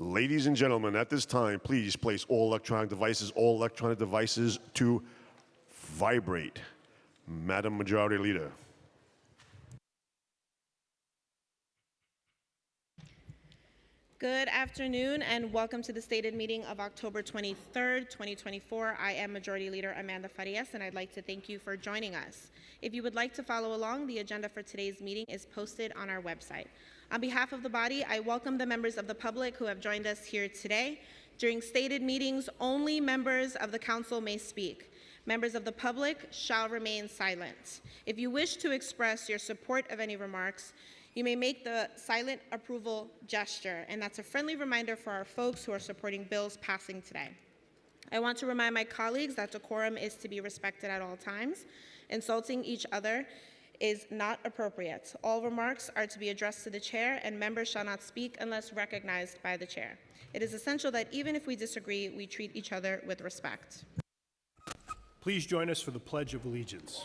Ladies and gentlemen, at this time, please place all electronic devices to vibrate. Madam Majority Leader. Good afternoon and welcome to the stated meeting of October 23rd, 2024. I am Majority Leader Amanda Farias and I'd like to thank you for joining us. If you would like to follow along, the agenda for today's meeting is posted on our website. On behalf of the body, I welcome the members of the public who have joined us here today. During stated meetings, only members of the council may speak. Members of the public shall remain silent. If you wish to express your support of any remarks, you may make the silent approval gesture, and that's a friendly reminder for our folks who are supporting bills passing today. I want to remind my colleagues that decorum is to be respected at all times. Insulting each other is not appropriate. All remarks are to be addressed to the chair, and members shall not speak unless recognized by the chair. It is essential that even if we disagree, we treat each other with respect. Please join us for the Pledge of Allegiance.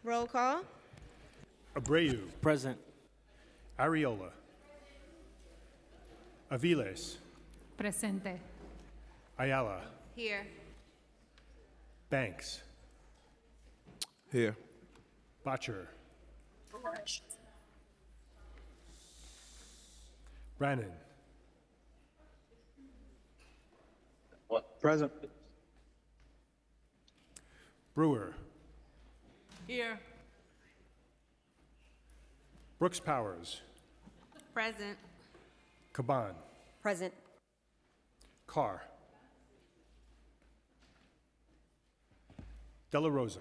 Roll call. Abreu. Present. Ariola. Aviles. Presente. Ayala. Here. Banks. Here. Botcher. Brannan. Present. Brewer. Here. Brooks Powers. Present. Caban. Present. Carr. De La Rosa.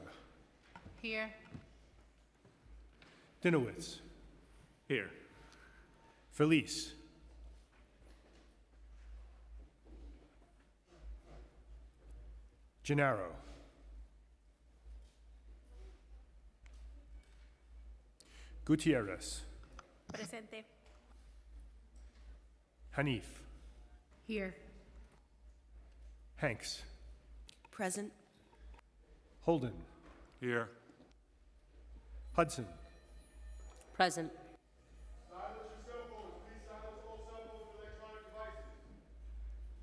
Here. Dinowitz. Here. Felice. Gennaro. Gutierrez. Presente. Hanif. Here. Hanks. Present. Holden. Here. Hudson. Present.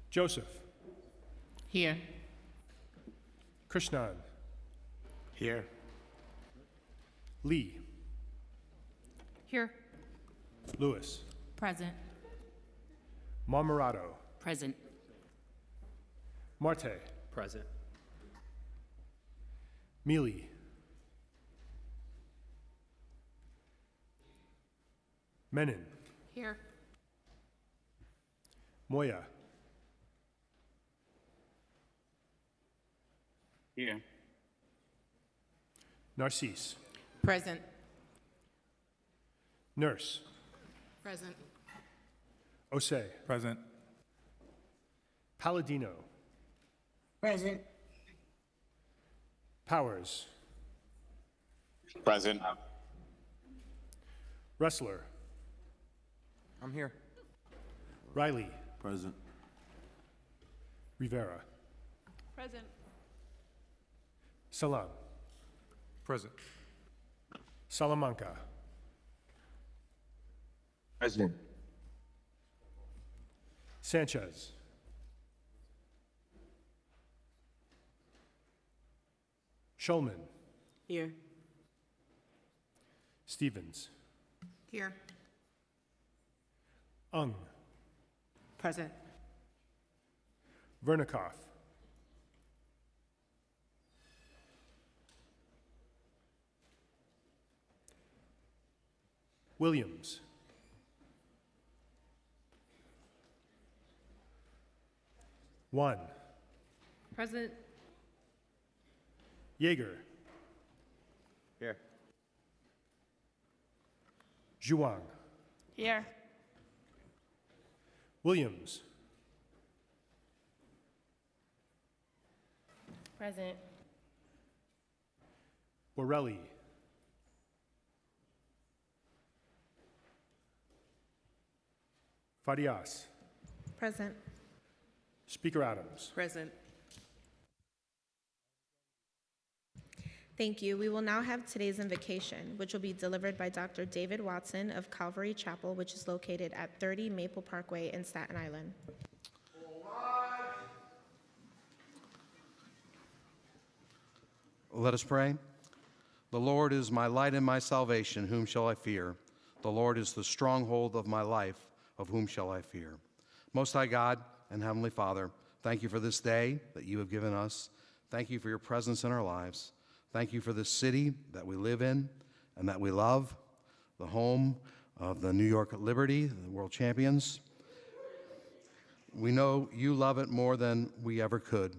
Joseph. Here. Krishnan. Here. Lee. Here. Lewis. Present. Marmorato. Present. Marte. Present. Mealy. Menon. Here. Moya. Here. Narcisse. Present. Nurse. Present. Osei. Present. Palladino. Present. Powers. Present. Wrestler. I'm here. Riley. Present. Rivera. Present. Salam. Present. Salamanca. Present. Sanchez. Shulman. Here. Stevens. Here. Ung. Present. Vernikoff. Williams. One. Present. Yeager. Here. Zhuang. Here. Williams. Present. Borelli. Farias. Present. Speaker Adams. Present. Thank you. We will now have today's invocation, which will be delivered by Dr. David Watson of Calvary Chapel, which is located at 30 Maple Parkway in Staten Island. Let us pray. The Lord is my light and my salvation. Whom shall I fear? The Lord is the stronghold of my life. Of whom shall I fear? Most High God and Heavenly Father, thank you for this day that you have given us. Thank you for your presence in our lives. Thank you for this city that we live in and that we love, the home of the New York Liberty, the world champions. We know you love it more than we ever could.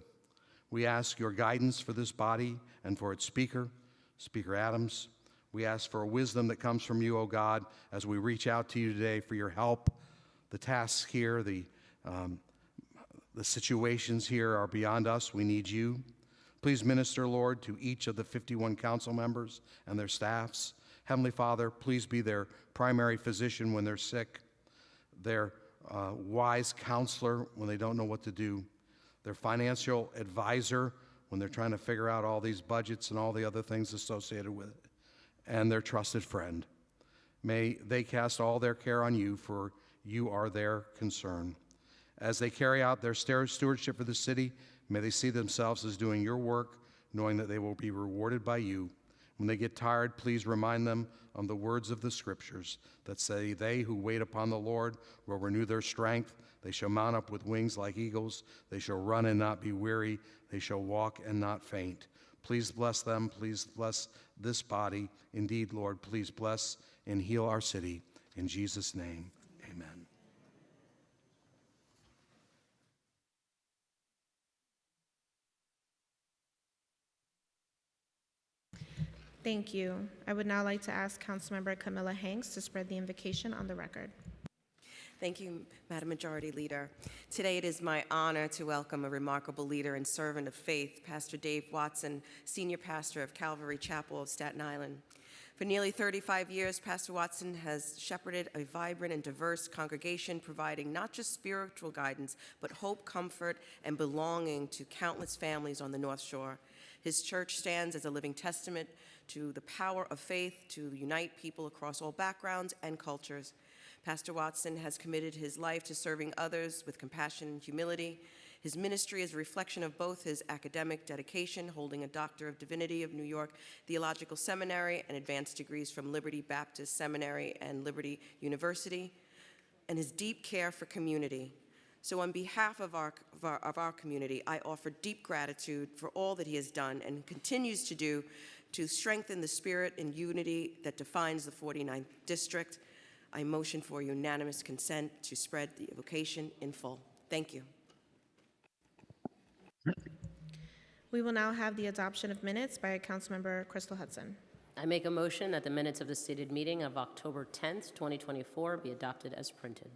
We ask your guidance for this body and for its speaker, Speaker Adams. We ask for a wisdom that comes from you, O God, as we reach out to you today for your help. The tasks here, the situations here are beyond us. We need you. Please minister, Lord, to each of the 51 council members and their staffs. Heavenly Father, please be their primary physician when they're sick, their wise counselor when they don't know what to do, their financial advisor when they're trying to figure out all these budgets and all the other things associated with it, and their trusted friend. May they cast all their care on you, for you are their concern. As they carry out their stewardship for the city, may they see themselves as doing your work, knowing that they will be rewarded by you. When they get tired, please remind them of the words of the scriptures that say, they who wait upon the Lord will renew their strength. They shall mount up with wings like eagles. They shall run and not be weary. They shall walk and not faint. Please bless them. Please bless this body. Indeed, Lord, please bless and heal our city. In Jesus' name, amen. Thank you. I would now like to ask Councilmember Camilla Hanks to spread the invocation on the record. Thank you, Madam Majority Leader. Today it is my honor to welcome a remarkable leader and servant of faith, Pastor Dave Watson, Senior Pastor of Calvary Chapel of Staten Island. For nearly 35 years, Pastor Watson has shepherded a vibrant and diverse congregation, providing not just spiritual guidance, but hope, comfort, and belonging to countless families on the North Shore. His church stands as a living testament to the power of faith to unite people across all backgrounds and cultures. Pastor Watson has committed his life to serving others with compassion and humility. His ministry is a reflection of both his academic dedication, holding a Doctor of Divinity of New York Theological Seminary and advanced degrees from Liberty Baptist Seminary and Liberty University, and his deep care for community. So on behalf of our community, I offer deep gratitude for all that he has done and continues to do to strengthen the spirit and unity that defines the 49th District. I motion for unanimous consent to spread the invocation in full. Thank you. We will now have the adoption of minutes by Councilmember Crystal Hudson. I make a motion that the minutes of the stated meeting of October 10th, 2024 be adopted as printed.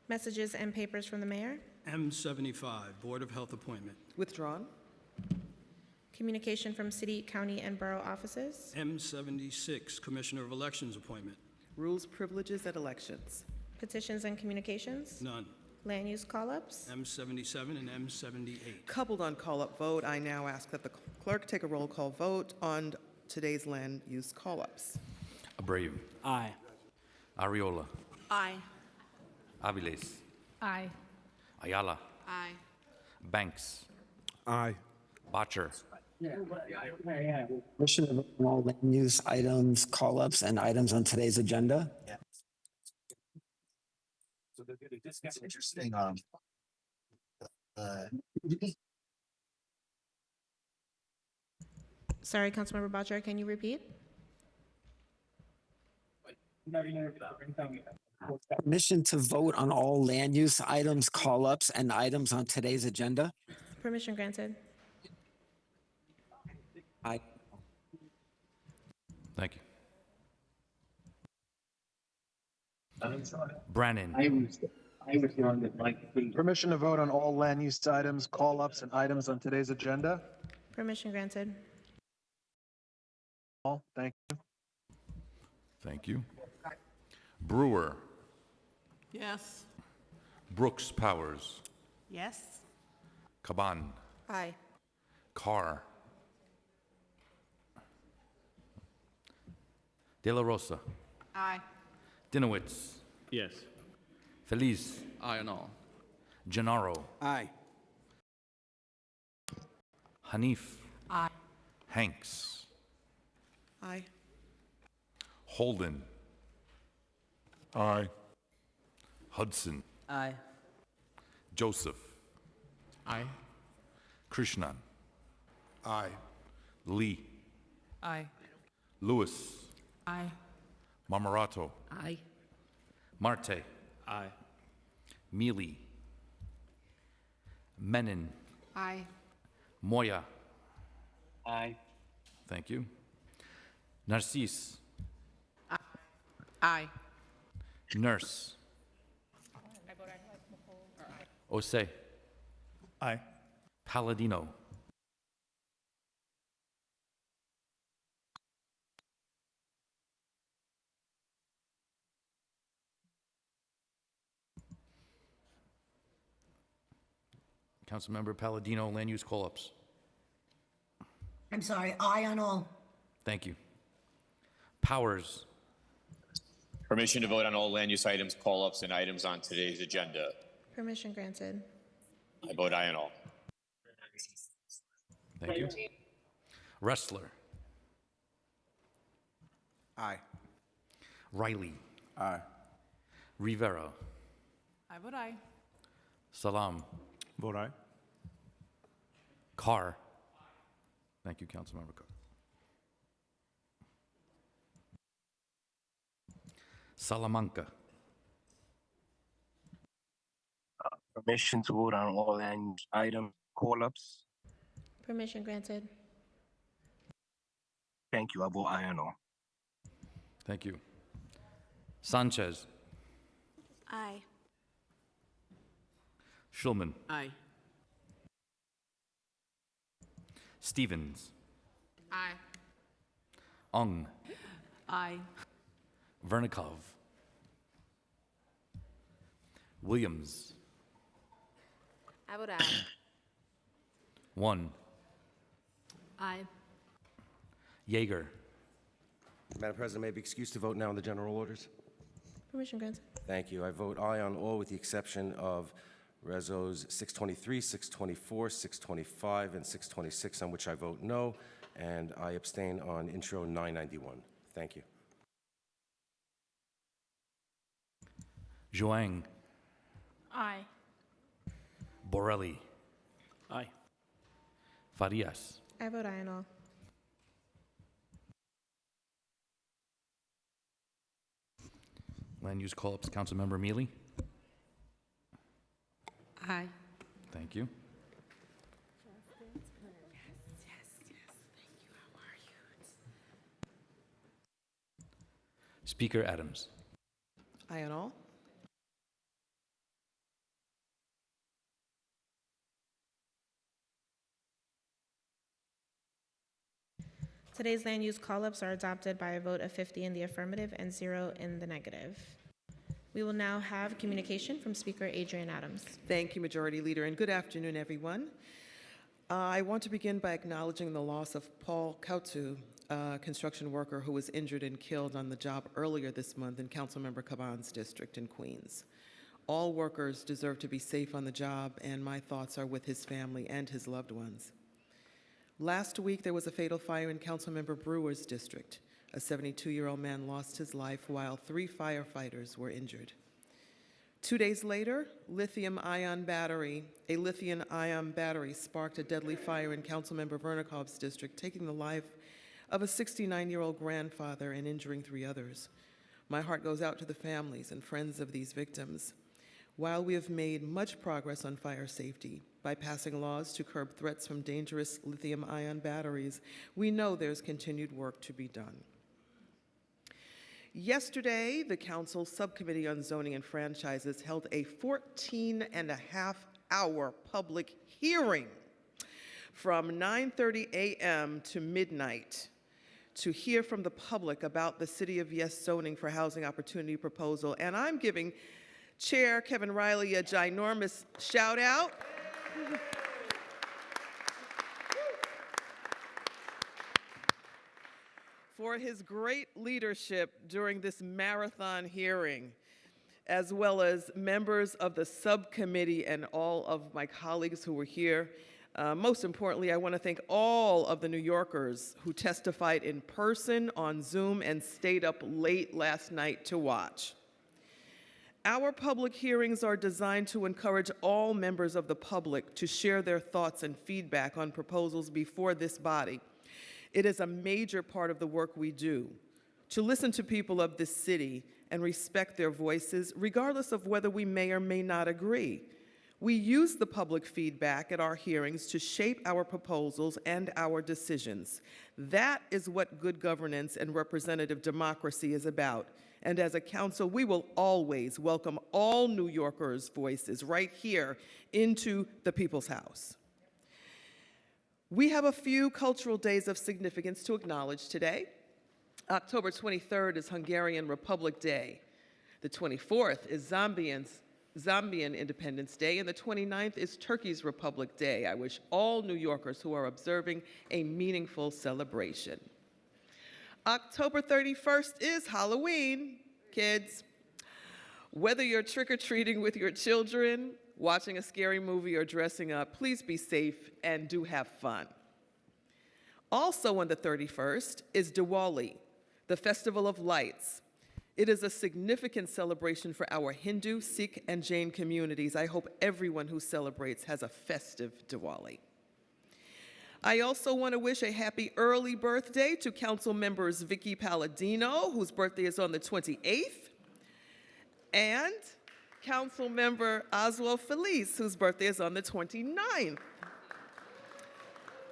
Messages and papers from the mayor. M75, Board of Health appointment. Withdrawn. Communication from city, county, and borough offices. M76, Commissioner of Elections appointment. Rules, privileges, and elections. Petitions and communications. None. Land use call-ups. M77 and M78. Coupled on call-up vote, I now ask that the clerk take a roll call vote on today's land use call-ups. Abreu. Aye. Ariola. Aye. Aviles. Aye. Ayala. Aye. Banks. Aye. Botcher. Motion of all land use items, call-ups, and items on today's agenda. It's interesting. Sorry, Councilmember Botcher, can you repeat? Permission to vote on all land use items, call-ups, and items on today's agenda. Permission granted. Thank you. Brannon. Permission to vote on all land use items, call-ups, and items on today's agenda. Permission granted. All, thank you. Thank you. Brewer. Yes. Brooks Powers. Yes. Kaban. Aye. Carr. De La Rosa. Aye. Dinowitz. Yes. Feliz. Aye on all. Gennaro. Aye. Hanif. Aye. Hanks. Aye. Holden. Aye. Hudson. Aye. Joseph. Aye. Krishnan. Aye. Lee. Aye. Lewis. Aye. Marmarato. Aye. Marte. Aye. Mealy. Menon. Aye. Moya. Aye. Thank you. Narcisse. Aye. Nurse. Osei. Aye. Palladino. Councilmember Palladino, land use call-ups. I'm sorry, aye on all. Thank you. Powers. Permission to vote on all land use items, call-ups, and items on today's agenda. Permission granted. I vote aye on all. Thank you. Wrestler. Aye. Riley. Aye. Rivera. I vote aye. Salam. Vote aye. Carr. Thank you, Councilmember Carr. Salamanca. Permission to vote on all land use items, call-ups. Permission granted. Thank you. I vote aye on all. Thank you. Sanchez. Aye. Schulman. Aye. Stevens. Aye. Ung. Aye. Vernikov. Williams. I vote aye. 1. Aye. Yeager. Madam President, may I be excused to vote now on the general orders? Permission granted. Thank you. I vote aye on all with the exception of Rezos 623, 624, 625, and 626, on which I vote no, and I abstain on intro 991. Thank you. Zhuang. Aye. Borelli. Aye. Farias. I vote aye on all. Land use call-ups, Councilmember Mealy. Aye. Thank you. Speaker Adams. Aye on all. Today's land use call-ups are adopted by a vote of 50 in the affirmative and 0 in the negative. We will now have communication from Speaker Adrian Adams. Thank you, Majority Leader, and good afternoon, everyone. I want to begin by acknowledging the loss of Paul Kautu, a construction worker who was injured and killed on the job earlier this month in Councilmember Caban's district in Queens. All workers deserve to be safe on the job, and my thoughts are with his family and his loved ones. Last week, there was a fatal fire in Councilmember Brewer's district. A 72-year-old man lost his life while 3 firefighters were injured. 2 days later, a lithium-ion battery sparked a deadly fire in Councilmember Vernikov's district, taking the life of a 69-year-old grandfather and injuring 3 others. My heart goes out to the families and friends of these victims. While we have made much progress on fire safety by passing laws to curb threats from dangerous lithium-ion batteries, we know there's continued work to be done. Yesterday, the Council Subcommittee on Zoning and Franchises held a 14.5-hour public hearing from 9:30 a.m. to midnight to hear from the public about the City of Yes zoning for housing opportunity proposal. And I'm giving Chair Kevin Riley a ginormous shout out. For his great leadership during this marathon hearing, as well as members of the subcommittee and all of my colleagues who were here. Most importantly, I want to thank all of the New Yorkers who testified in person, on Zoom, and stayed up late last night to watch. Our public hearings are designed to encourage all members of the public to share their thoughts and feedback on proposals before this body. It is a major part of the work we do, to listen to people of this city and respect their voices, regardless of whether we may or may not agree. We use the public feedback at our hearings to shape our proposals and our decisions. That is what good governance and representative democracy is about. And as a council, we will always welcome all New Yorkers' voices right here into the People's House. We have a few cultural days of significance to acknowledge today. October 23rd is Hungarian Republic Day. The 24th is Zambian Independence Day, and the 29th is Turkey's Republic Day. I wish all New Yorkers who are observing a meaningful celebration. October 31st is Halloween, kids. Whether you're trick-or-treating with your children, watching a scary movie, or dressing up, please be safe and do have fun. Also on the 31st is Diwali, the Festival of Lights. It is a significant celebration for our Hindu, Sikh, and Jain communities. I hope everyone who celebrates has a festive Diwali. I also want to wish a happy early birthday to Council members Vicky Palladino, whose birthday is on the 28th, and Council member Oswald Felice, whose birthday is on the 29th.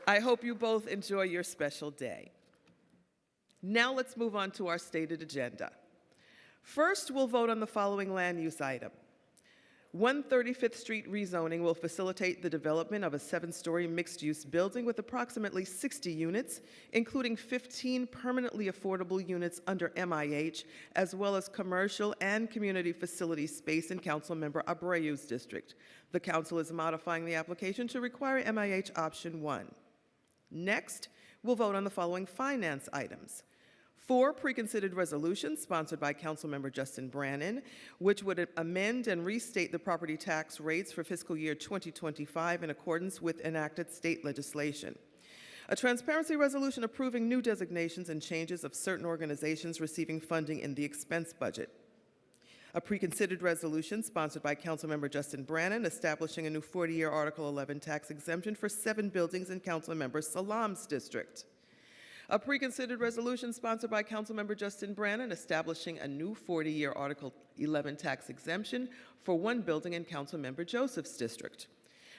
I hope you both enjoy your special day. Now let's move on to our stated agenda. First, we'll vote on the following land use item. 135th Street rezoning will facilitate the development of a 7-story mixed-use building with approximately 60 units, including 15 permanently affordable units under MIH, as well as commercial and community facility space in Councilmember Abreu's district. The council is modifying the application to require MIH option 1. Next, we'll vote on the following finance items. 4 pre-considered resolutions sponsored by Councilmember Justin Brannan, which would amend and restate the property tax rates for fiscal year 2025 in accordance with enacted state legislation. A transparency resolution approving new designations and changes of certain organizations receiving funding in the expense budget. A pre-considered resolution sponsored by Councilmember Justin Brannan establishing a new 40-year Article 11 tax exemption for 7 buildings in Councilmember Salam's district. A pre-considered resolution sponsored by Councilmember Justin Brannan establishing a new 40-year Article 11 tax exemption for 1 building in Councilmember Joseph's district.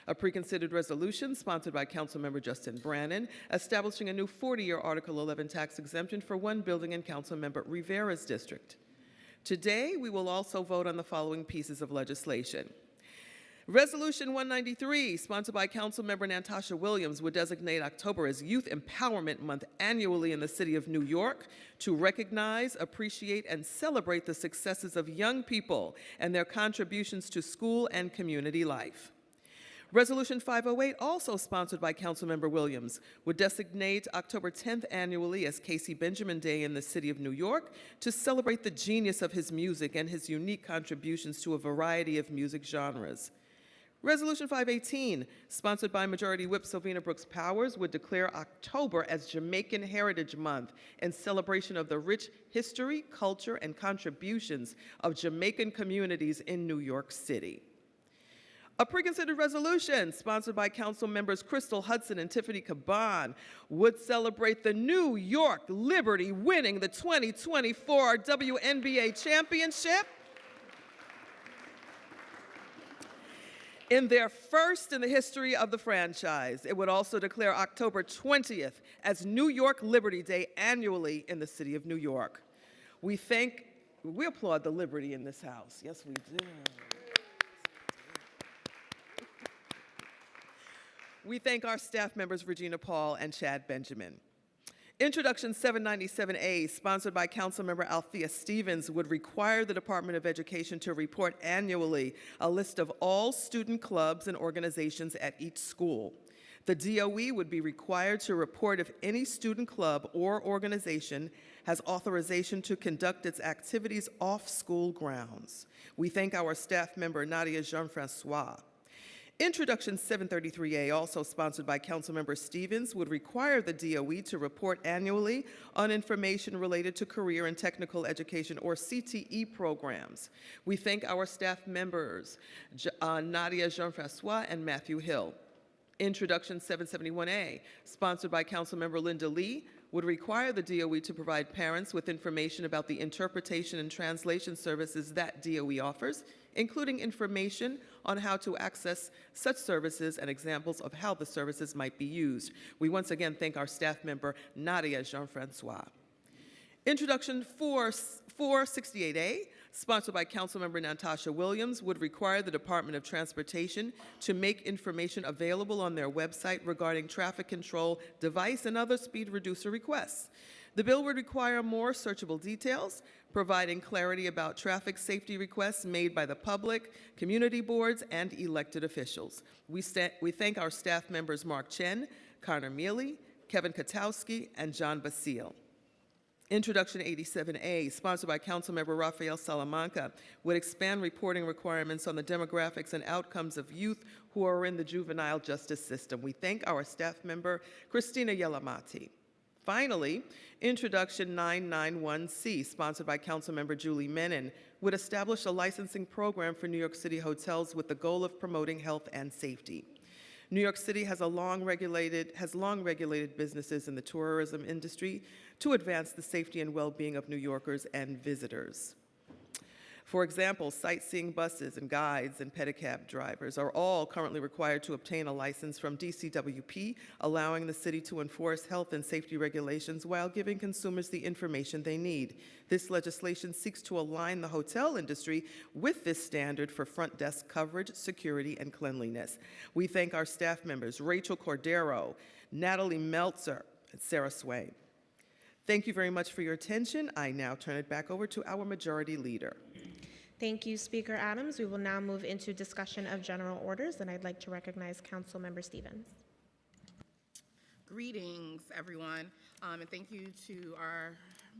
A pre-considered resolution sponsored by Councilmember Justin Brannan establishing a new 40-year Article 11 tax exemption for 1 building in Councilmember Rivera's district. Today, we will also vote on the following pieces of legislation. Resolution 193, sponsored by Councilmember Natasha Williams, would designate October as Youth Empowerment Month annually in the city of New York to recognize, appreciate, and celebrate the successes of young people and their contributions to school and community life. Resolution 508, also sponsored by Councilmember Williams, would designate October 10th annually as Casey Benjamin Day in the city of New York to celebrate the genius of his music and his unique contributions to a variety of music genres. Resolution 518, sponsored by Majority Whip Sylvina Brooks Powers, would declare October as Jamaican Heritage Month in celebration of the rich history, culture, and contributions of Jamaican communities in New York City. A pre-considered resolution sponsored by Council members Crystal Hudson and Tiffany Caban would celebrate the New York Liberty winning the 2024 WNBA championship in their first in the history of the franchise. It would also declare October 20th as New York Liberty Day annually in the city of New York. We applaud the liberty in this house. Yes, we do. We thank our staff members, Regina Paul and Chad Benjamin. Introduction 797A, sponsored by Councilmember Althea Stevens, would require the Department of Education to report annually a list of all student clubs and organizations at each school. The DOE would be required to report if any student club or organization has authorization to conduct its activities off school grounds. We thank our staff member, Nadia Jean-Francois. Introduction 733A, also sponsored by Councilmember Stevens, would require the DOE to report annually on information related to career and technical education, or CTE, programs. We thank our staff members, Nadia Jean-Francois and Matthew Hill. Introduction 771A, sponsored by Councilmember Linda Lee, would require the DOE to provide parents with information about the interpretation and translation services that DOE offers, including information on how to access such services and examples of how the services might be used. We once again thank our staff member, Nadia Jean-Francois. Introduction 468A, sponsored by Councilmember Natasha Williams, would require the Department of Transportation to make information available on their website regarding traffic control device and other speed reducer requests. The bill would require more searchable details, providing clarity about traffic safety requests made by the public, community boards, and elected officials. We thank our staff members Mark Chen, Connor Mealy, Kevin Katowski, and John Basile. Introduction 87A, sponsored by Councilmember Rafael Salamanca, would expand reporting requirements on the demographics and outcomes of youth who are in the juvenile justice system. We thank our staff member, Christina Yelamati. Finally, Introduction 991C, sponsored by Councilmember Julie Menon, would establish a licensing program for New York City hotels with the goal of promoting health and safety. New York City has long regulated businesses in the tourism industry to advance the safety and well-being of New Yorkers and visitors. For example, sightseeing buses and guides and pedicab drivers are all currently required to obtain a license from DCWP, allowing the city to enforce health and safety regulations while giving consumers the information they need. This legislation seeks to align the hotel industry with this standard for front desk coverage, security, and cleanliness. We thank our staff members, Rachel Cordero, Natalie Meltzer, and Sarah Sway. Thank you very much for your attention. I now turn it back over to our Majority Leader. Thank you, Speaker Adams. We will now move into discussion of general orders, and I'd like to recognize Councilmember Stevens. Greetings, everyone, and thank you to our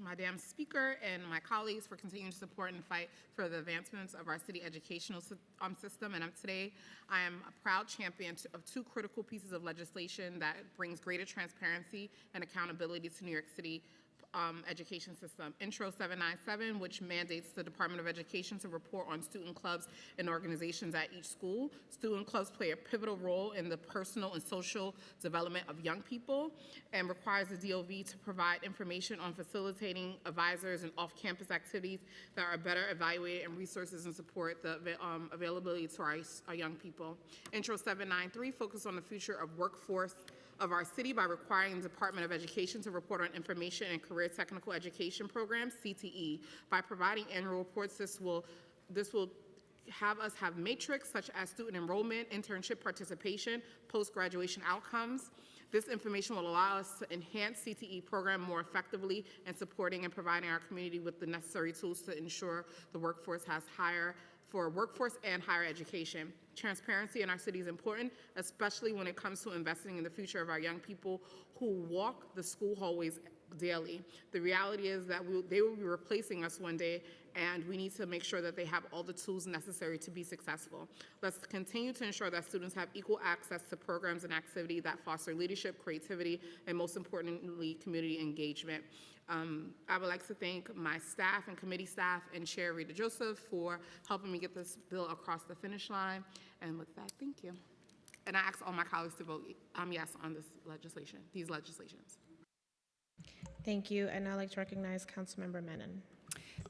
Madam Speaker and my colleagues for continuing to support and fight for the advancements of our city educational system. And today, I am a proud champion of two critical pieces of legislation that brings greater transparency and accountability to New York City education system. Intro 797, which mandates the Department of Education to report on student clubs and organizations at each school. Student clubs play a pivotal role in the personal and social development of young people, and requires the DOV to provide information on facilitating advisors and off-campus activities that are better evaluated, and resources and support the availability to our young people. Intro 793 focuses on the future of workforce of our city by requiring the Department of Education to report on information and career technical education programs, CTE. By providing annual reports, this will have us have metrics such as student enrollment, internship participation, post-graduation outcomes. This information will allow us to enhance CTE program more effectively in supporting and providing our community with the necessary tools to ensure the workforce has workforce and higher education. Transparency in our city is important, especially when it comes to investing in the future of our young people who walk the school hallways daily. The reality is that they will be replacing us one day, and we need to make sure that they have all the tools necessary to be successful. Let's continue to ensure that students have equal access to programs and activities that foster leadership, creativity, and most importantly, community engagement. I would like to thank my staff and committee staff and Chair Rita Joseph for helping me get this bill across the finish line. And with that, thank you. And I ask all my colleagues to vote yes on this legislation, these legislations. Thank you, and I'd like to recognize Councilmember Menon.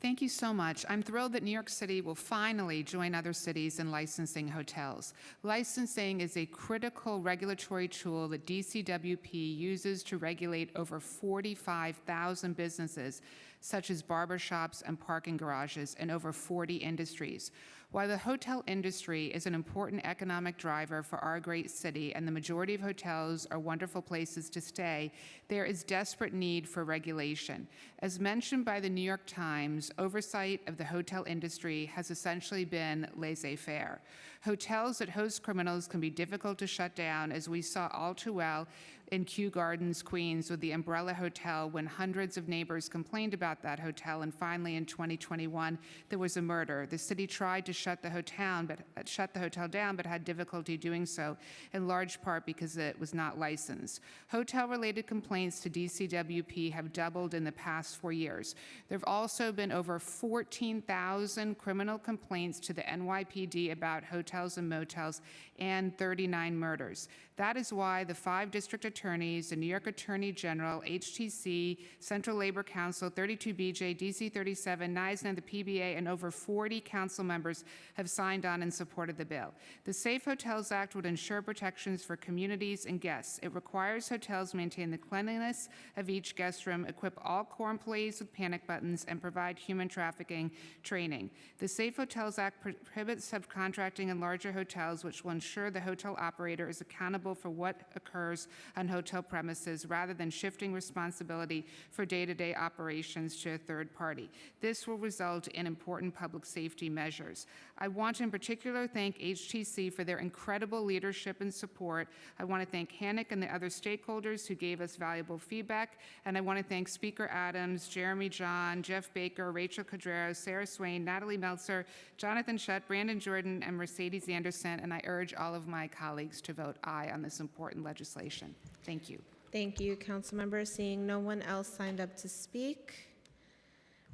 Thank you so much. I'm thrilled that New York City will finally join other cities in licensing hotels. Licensing is a critical regulatory tool that DCWP uses to regulate over 45,000 businesses such as barbershops and parking garages, and over 40 industries. While the hotel industry is an important economic driver for our great city and the majority of hotels are wonderful places to stay, there is desperate need for regulation. As mentioned by the New York Times, oversight of the hotel industry has essentially been laissez-faire. Hotels that host criminals can be difficult to shut down, as we saw all too well in Kew Gardens, Queens, with the Umbrella Hotel, when hundreds of neighbors complained about that hotel, and finally in 2021 there was a murder. The city tried to shut the hotel down, but had difficulty doing so, in large part because it was not licensed. Hotel-related complaints to DCWP have doubled in the past 4 years. There have also been over 14,000 criminal complaints to the NYPD about hotels and motels, and 39 murders. That is why the 5 district attorneys, the New York Attorney General, HTC, Central Labor Council, 32BJ, DC 37, NISN, the PBA, and over 40 council members have signed on and supported the bill. The Safe Hotels Act would ensure protections for communities and guests. It requires hotels maintain the cleanliness of each guest room, equip all core employees with panic buttons, and provide human trafficking training. The Safe Hotels Act prohibits subcontracting in larger hotels, which will ensure the hotel operator is accountable for what occurs on hotel premises rather than shifting responsibility for day-to-day operations to a third party. This will result in important public safety measures. I want to in particular thank HTC for their incredible leadership and support. I want to thank Hannick and the other stakeholders who gave us valuable feedback, and I want to thank Speaker Adams, Jeremy John, Jeff Baker, Rachel Codreros, Sarah Swain, Natalie Meltzer, Jonathan Shutt, Brandon Jordan, and Mercedes Anderson, and I urge all of my colleagues to vote aye on this important legislation. Thank you. Thank you, council members. Seeing no one else signed up to speak.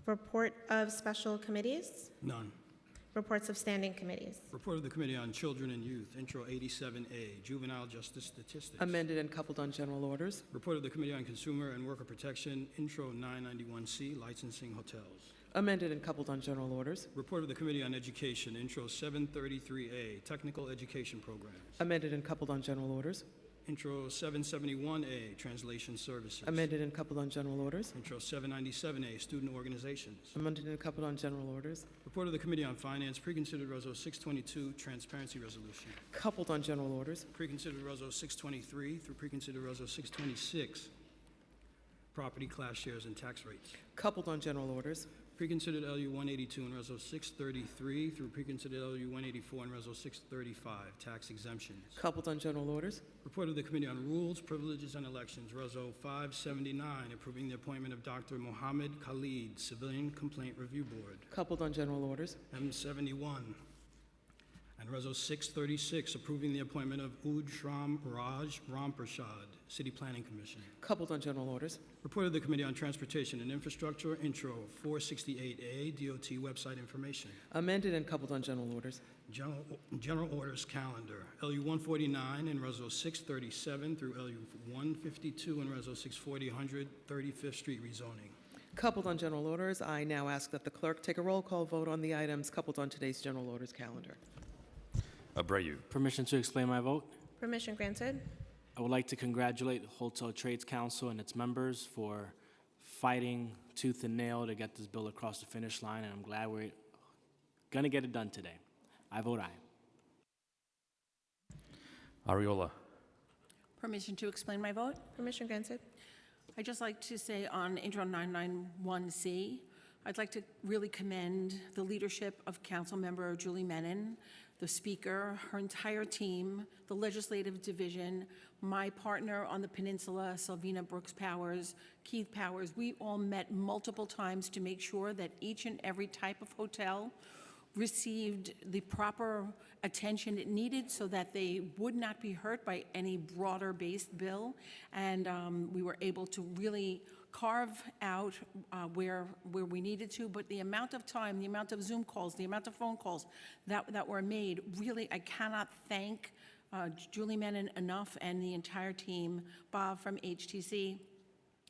Report of special committees. None. Reports of standing committees. Report of the Committee on Children and Youth, Intro 87A, Juvenile Justice Statistics. Amended and coupled on general orders. Report of the Committee on Consumer and Worker Protection, Intro 991C, Licensing Hotels. Amended and coupled on general orders. Report of the Committee on Education, Intro 733A, Technical Education Programs. Amended and coupled on general orders. Intro 771A, Translation Services. Amended and coupled on general orders. Intro 797A, Student Organizations. Amended and coupled on general orders. Report of the Committee on Finance, Preconsidered Reso 622, Transparency Resolution. Coupled on general orders. Preconsidered Reso 623 through Preconsidered Reso 626, Property Class Shares and Tax Rates. Coupled on general orders. Preconsidered LU 182 and Reso 633 through Preconsidered LU 184 and Reso 635, Tax Exemptions. Coupled on general orders. Report of the Committee on Rules, Privileges, and Elections, Reso 579, approving the appointment of Dr. Mohammed Khalid, Civilian Complaint Review Board. Coupled on general orders. M71. And Reso 636, approving the appointment of Ujram Raj Ramprasad, City Planning Commission. Coupled on general orders. Report of the Committee on Transportation and Infrastructure, Intro 468A, DOT website information. Amended and coupled on general orders. General Orders Calendar, LU 149 and Reso 637 through LU 152 and Reso 640, 135th Street rezoning. Coupled on general orders, I now ask that the clerk take a roll call vote on the items coupled on today's general orders calendar. Abreu. Permission to explain my vote. Permission granted. I would like to congratulate the Hotel Trades Council and its members for fighting tooth and nail to get this bill across the finish line, and I'm glad we're going to get it done today. I vote aye. Ariola. Permission to explain my vote. Permission granted. I'd just like to say on Intro 991C, I'd like to really commend the leadership of Councilmember Julie Menon, the Speaker, her entire team, the Legislative Division, my partner on the Peninsula, Selvina Brooks Powers, Keith Powers. We all met multiple times to make sure that each and every type of hotel received the proper attention it needed so that they would not be hurt by any broader based bill. And we were able to really carve out where we needed to, but the amount of time, the amount of Zoom calls, the amount of phone calls that were made, really, I cannot thank Julie Menon enough and the entire team, Bob from HTC,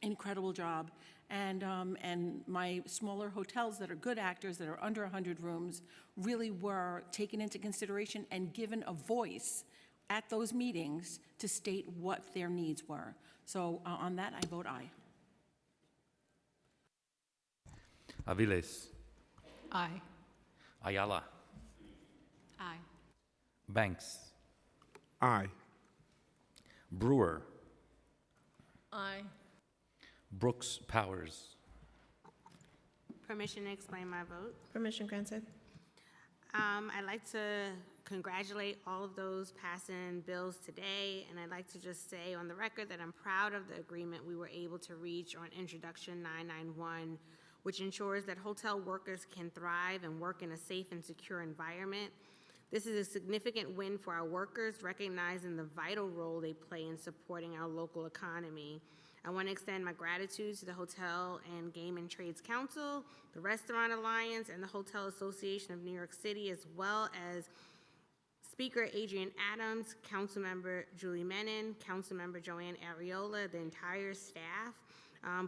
incredible job. And my smaller hotels that are good actors, that are under 100 rooms, really were taken into consideration and given a voice at those meetings to state what their needs were. So on that, I vote aye. Aviles. Aye. Ayala. Aye. Banks. Aye. Brewer. Aye. Brooks Powers. Permission to explain my vote. Permission granted. I'd like to congratulate all of those passing bills today, and I'd like to just say on the record that I'm proud of the agreement we were able to reach on Introduction 991, which ensures that hotel workers can thrive and work in a safe and secure environment. This is a significant win for our workers, recognizing the vital role they play in supporting our local economy. I want to extend my gratitude to the Hotel and Gaming Trades Council, the Restaurant Alliance, and the Hotel Association of New York City, as well as Speaker Adrian Adams, Councilmember Julie Menin, Councilmember Joanne Ariola, the entire staff,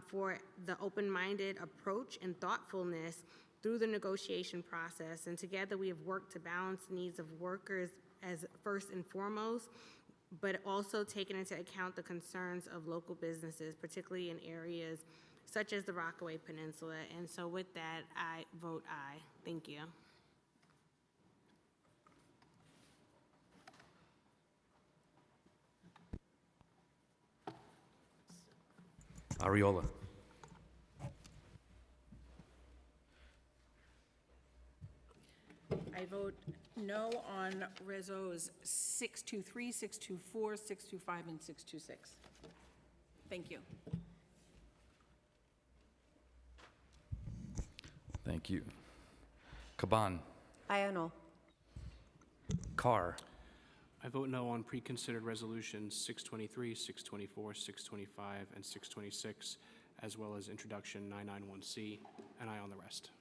for the open-minded approach and thoughtfulness through the negotiation process. And together we have worked to balance the needs of workers as first and foremost, but also taking into account the concerns of local businesses, particularly in areas such as the Rockaway Peninsula. And so with that, I vote aye. Thank you. Ariola. I vote no on Resos 623, 624, 625, and 626. Thank you. Thank you. Kaban. Aye on all. Carr. I vote no on pre-considered resolutions 623, 624, 625, and 626, as well as introduction 991C, and aye on the rest.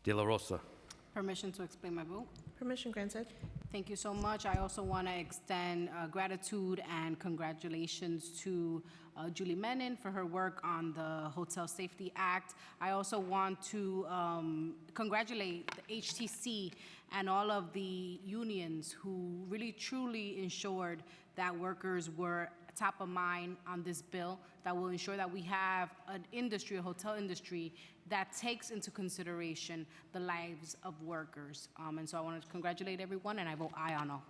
De La Rosa. Permission to explain my vote. Permission granted. Thank you so much. I also want to extend gratitude and congratulations to Julie Menin for her work on the Hotel Safety Act. I also want to congratulate the HTC and all of the unions who really truly ensured that workers were top of mind on this bill that will ensure that we have an industry, a hotel industry, that takes into consideration the lives of workers. And so I want to congratulate everyone, and I vote aye on all.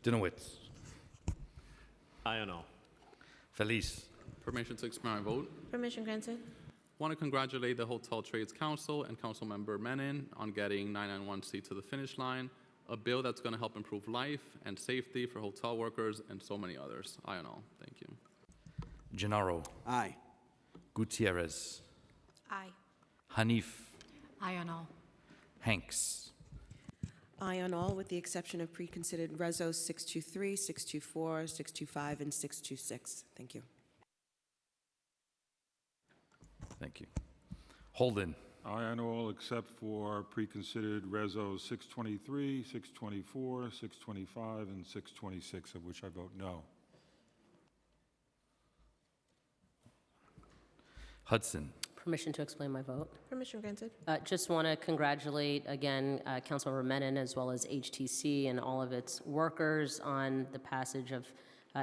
Dinowitz. Aye on all. Feliz. Permission to explain my vote. Permission granted. Want to congratulate the Hotel Trades Council and Councilmember Menin on getting 991C to the finish line, a bill that's going to help improve life and safety for hotel workers and so many others. Aye on all. Thank you. Gennaro. Aye. Gutierrez. Aye. Hanif. Aye on all. Hanks. Aye on all, with the exception of pre-considered Resos 623, 624, 625, and 626. Thank you. Thank you. Holden. Aye on all except for pre-considered Resos 623, 624, 625, and 626, of which I vote no. Hudson. Permission to explain my vote. Permission granted. Just want to congratulate again Councilmember Menin as well as HTC and all of its workers on the passage of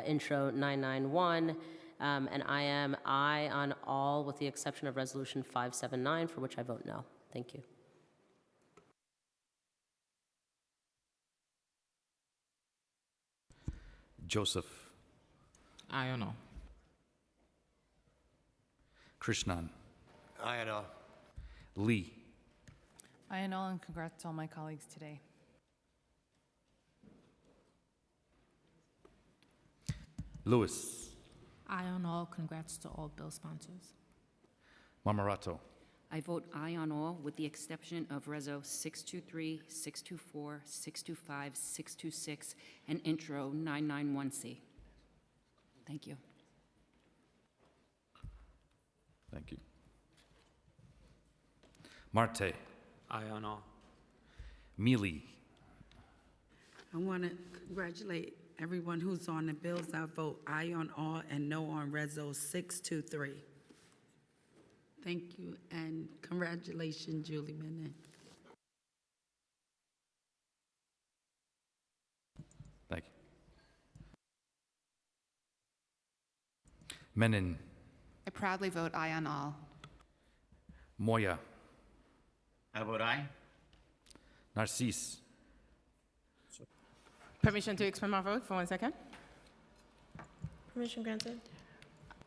Intro 991. And I am aye on all with the exception of Resolution 579, for which I vote no. Thank you. Joseph. Aye on all. Krishnan. Aye on all. Lee. Aye on all, and congrats to all my colleagues today. Lewis. Aye on all. Congrats to all bill sponsors. Marmorato. I vote aye on all with the exception of Reso 623, 624, 625, 626, and Intro 991C. Thank you. Thank you. Marte. Aye on all. Mealy. I want to congratulate everyone who's on the bills. I vote aye on all and no on Reso 623. Thank you, and congratulations, Julie Menon. Thank you. Menon. I proudly vote aye on all. Moya. I vote aye. Narcisse. Permission to expand my vote for 1 second. Permission granted.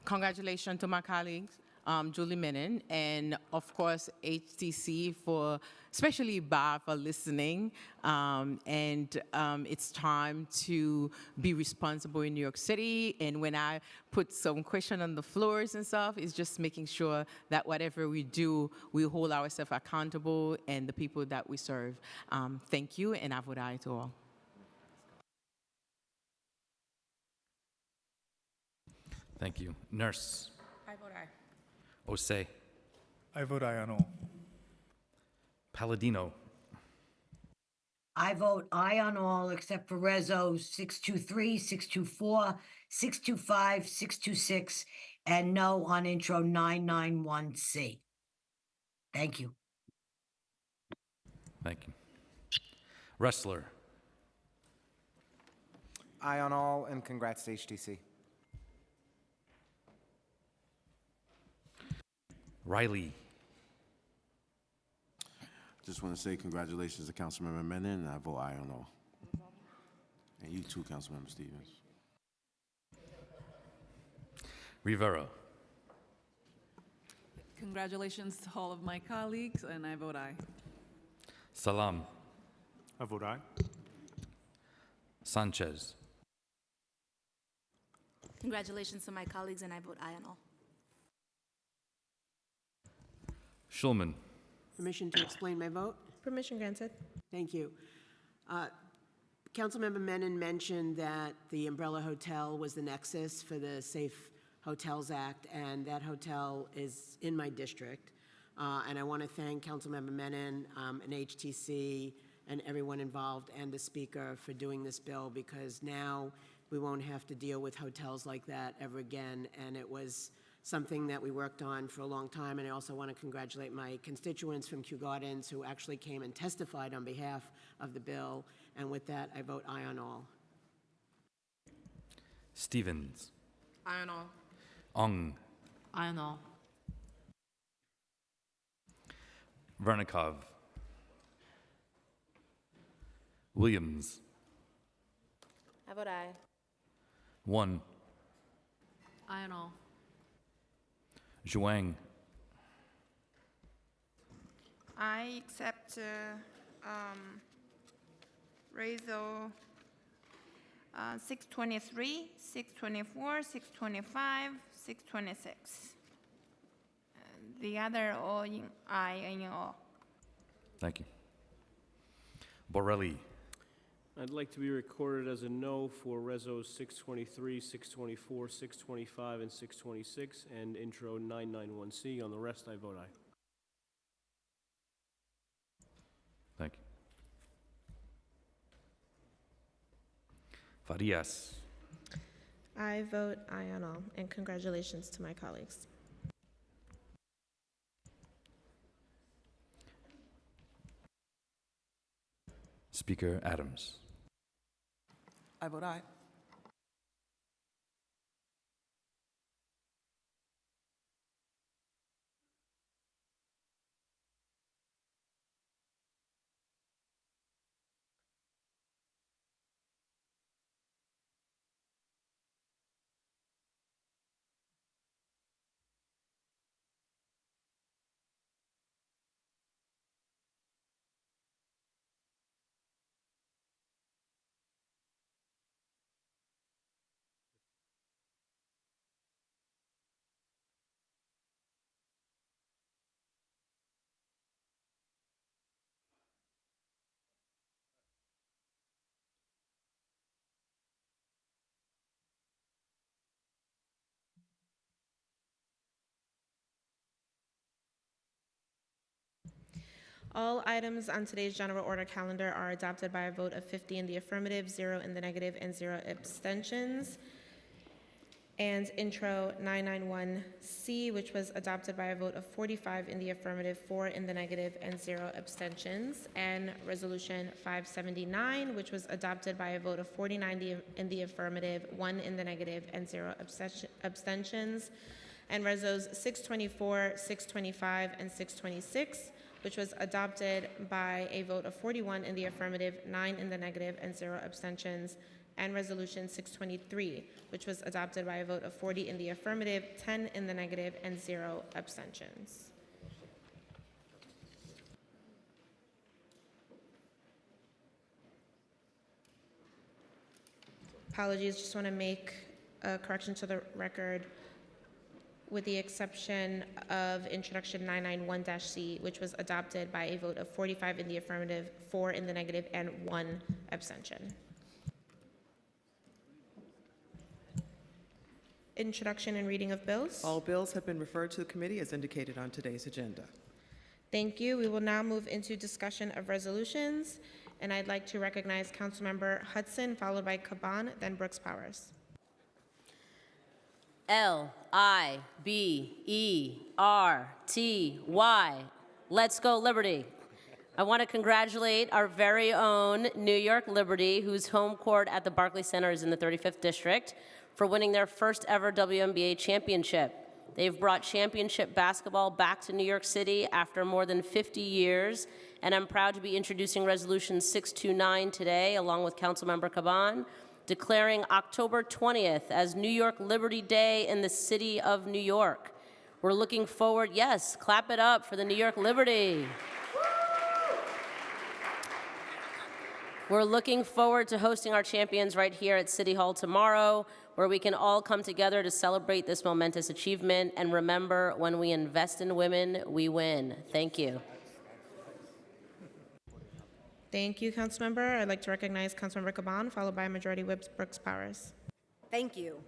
Congratulations to my colleagues, Julie Menon, and of course HTC for, especially Bob for listening. It's time to be responsible in New York City. And when I put some question on the floors and stuff, it's just making sure that whatever we do, we hold ourselves accountable and the people that we serve. Thank you, and I vote aye to all. Thank you. Nurse. I vote aye. Osei. I vote aye on all. Palladino. I vote aye on all except for Reso 623, 624, 625, 626, and no on intro 991C. Thank you. Thank you. Wrestler. Aye on all, and congrats to HTC. Riley. Just want to say congratulations to Councilmember Menon, and I vote aye on all. And you too, Councilmember Stevens. Rivera. Congratulations to all of my colleagues, and I vote aye. Salam. I vote aye. Sanchez. Congratulations to my colleagues, and I vote aye on all. Schulman. Permission to explain my vote? Permission granted. Thank you. Councilmember Menon mentioned that the Umbrella Hotel was the nexus for the Safe Hotels Act, and that hotel is in my district. And I want to thank Councilmember Menon and HTC and everyone involved and the speaker for doing this bill, because now we won't have to deal with hotels like that ever again. And it was something that we worked on for a long time. And I also want to congratulate my constituents from Kew Gardens who actually came and testified on behalf of the bill. And with that, I vote aye on all. Stevens. Aye on all. Ong. Aye on all. Vernikov. Williams. I vote aye. 1. Aye on all. Zhuang. I accept Reso 623, 624, 625, 626. The other all in aye and in all. Thank you. Borelli. I'd like to be recorded as a no for Reso 623, 624, 625, and 626, and Intro 991C. On the rest, I vote aye. Thank you. Farias. I vote aye on all, and congratulations to my colleagues. Speaker Adams. I vote aye. All items on today's general order calendar are adopted by a vote of 50 in the affirmative, 0 in the negative, and 0 abstentions. and Intro 991C, which was adopted by a vote of 45 in the affirmative, 4 in the negative, and 0 abstentions, and Resolution 579, which was adopted by a vote of 49 in the affirmative, 1 in the negative, and 0 abstentions, and Resos 624, 625, and 626, which was adopted by a vote of 41 in the affirmative, 9 in the negative, and 0 abstentions, and Resolution 623, which was adopted by a vote of 40 in the affirmative, 10 in the negative, and 0 abstentions. Apologies, just want to make a correction to the record with the exception of Introduction 991-C, which was adopted by a vote of 45 in the affirmative, 4 in the negative, and 1 abstention. Introduction and reading of bills. All bills have been referred to the committee as indicated on today's agenda. Thank you. We will now move into discussion of resolutions, and I'd like to recognize Councilmember Hudson, followed by Caban, then Brooks Powers. Liberty. Let's go Liberty. I want to congratulate our very own New York Liberty, whose home court at the Barclays Center is in the 35th District, for winning their first ever WNBA championship. They've brought championship basketball back to New York City after more than 50 years, and I'm proud to be introducing Resolution 629 today, along with Councilmember Caban, declaring October 20th as New York Liberty Day in the city of New York. We're looking forward, yes, clap it up for the New York Liberty. We're looking forward to hosting our champions right here at City Hall tomorrow, where we can all come together to celebrate this momentous achievement and remember, when we invest in women, we win. Thank you. Thank you, Councilmember. I'd like to recognize Councilmember Caban, followed by Majority Whip Brooks Powers. Thank you.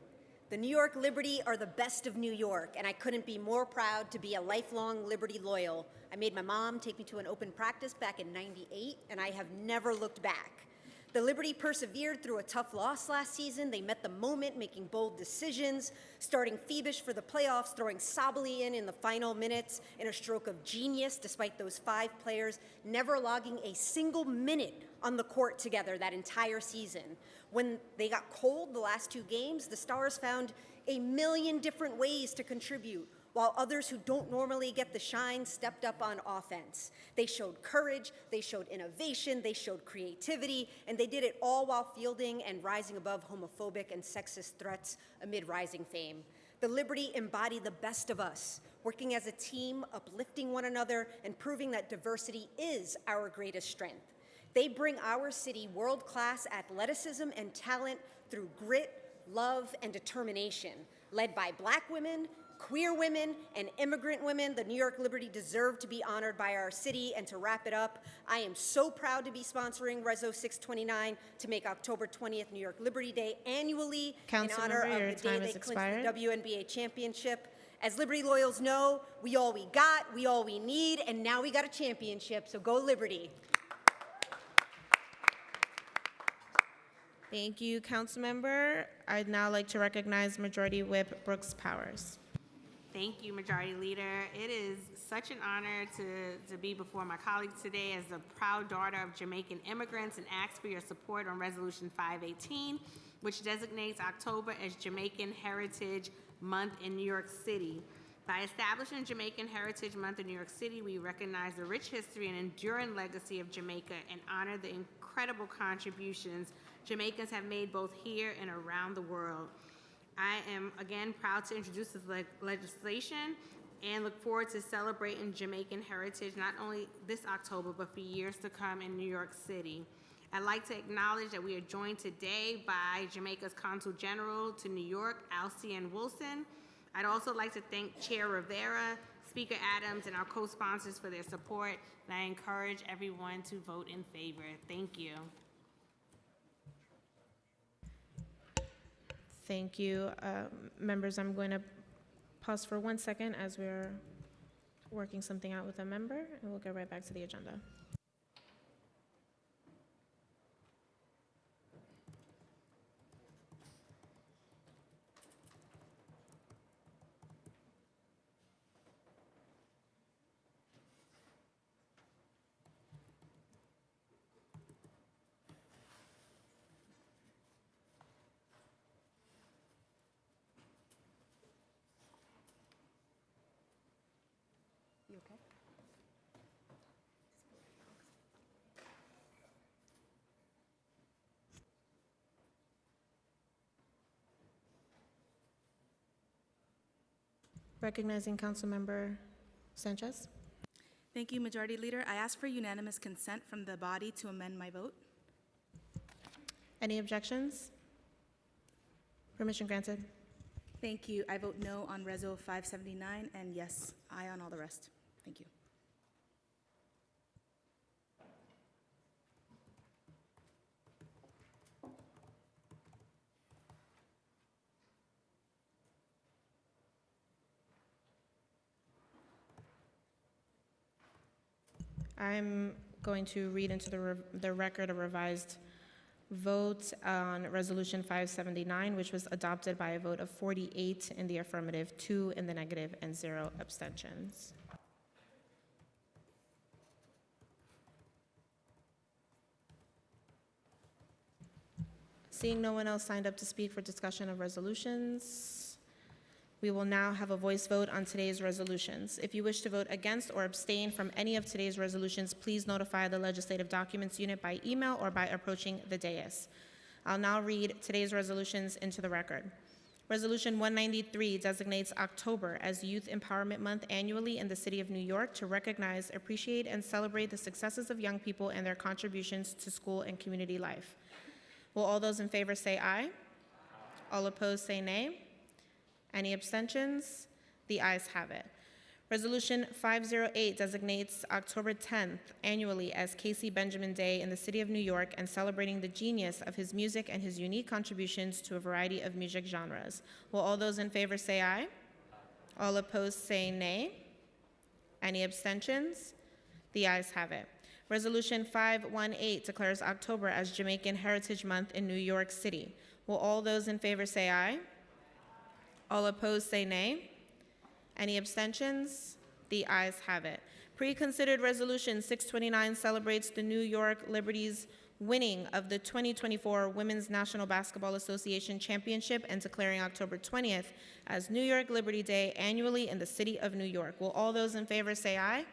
The New York Liberty are the best of New York, and I couldn't be more proud to be a lifelong Liberty loyal. I made my mom take me to an open practice back in '98, and I have never looked back. The Liberty persevered through a tough loss last season. They met the moment, making bold decisions, starting Phoebus for the playoffs, throwing Sabally in the final minutes in a stroke of genius, despite those 5 players never logging a single minute on the court together that entire season. When they got cold the last 2 games, the Stars found a million different ways to contribute, while others who don't normally get the shine stepped up on offense. They showed courage, they showed innovation, they showed creativity, and they did it all while fielding and rising above homophobic and sexist threats amid rising fame. The Liberty embody the best of us, working as a team, uplifting one another, and proving that diversity is our greatest strength. They bring our city world-class athleticism and talent through grit, love, and determination. Led by Black women, queer women, and immigrant women, the New York Liberty deserve to be honored by our city. And to wrap it up, I am so proud to be sponsoring Reso 629 to make October 20th New York Liberty Day annually in honor of the day they clinched the WNBA championship. As Liberty loyals know, we all we got, we all we need, and now we got a championship, so go Liberty. Thank you, Councilmember. I'd now like to recognize Majority Whip Brooks Powers. Thank you, Majority Leader. It is such an honor to be before my colleagues today as the proud daughter of Jamaican immigrants and ask for your support on Resolution 518, which designates October as Jamaican Heritage Month in New York City. By establishing Jamaican Heritage Month in New York City, we recognize the rich history and enduring legacy of Jamaica and honor the incredible contributions Jamaicans have made both here and around the world. I am again proud to introduce this legislation and look forward to celebrating Jamaican heritage not only this October, but for years to come in New York City. I'd like to acknowledge that we are joined today by Jamaica's Consul General to New York, Alcian Wilson. I'd also like to thank Chair Rivera, Speaker Adams, and our co-sponsors for their support, and I encourage everyone to vote in favor. Thank you. Thank you. Members, I'm going to pause for 1 second as we're working something out with a member, and we'll get right back to the agenda. Recognizing Councilmember Sanchez. Thank you, Majority Leader. I ask for unanimous consent from the body to amend my vote. Any objections? Permission granted. Thank you. I vote no on Reso 579 and yes, aye on all the rest. Thank you. I'm going to read into the record a revised vote on Resolution 579, which was adopted by a vote of 48 in the affirmative, 2 in the negative, and 0 abstentions. Seeing no one else signed up to speak for discussion of resolutions, we will now have a voice vote on today's resolutions. If you wish to vote against or abstain from any of today's resolutions, please notify the Legislative Documents Unit by email or by approaching the dais. I'll now read today's resolutions into the record. Resolution 193 designates October as Youth Empowerment Month annually in the City of New York to recognize, appreciate, and celebrate the successes of young people and their contributions to school and community life. Will all those in favor say aye? All opposed say nay. Any abstentions? The ayes have it. Resolution 508 designates October 10th annually as Casey Benjamin Day in the City of New York and celebrating the genius of his music and his unique contributions to a variety of music genres. Will all those in favor say aye? All opposed say nay. Any abstentions? The ayes have it. Resolution 518 declares October as Jamaican Heritage Month in New York City. Will all those in favor say aye? All opposed say nay. Any abstentions? The ayes have it. Pre-considered Resolution 629 celebrates the New York Liberty's winning of the 2024 Women's National Basketball Association Championship and declaring October 20th as New York Liberty Day annually in the City of New York. Will all those in favor say aye?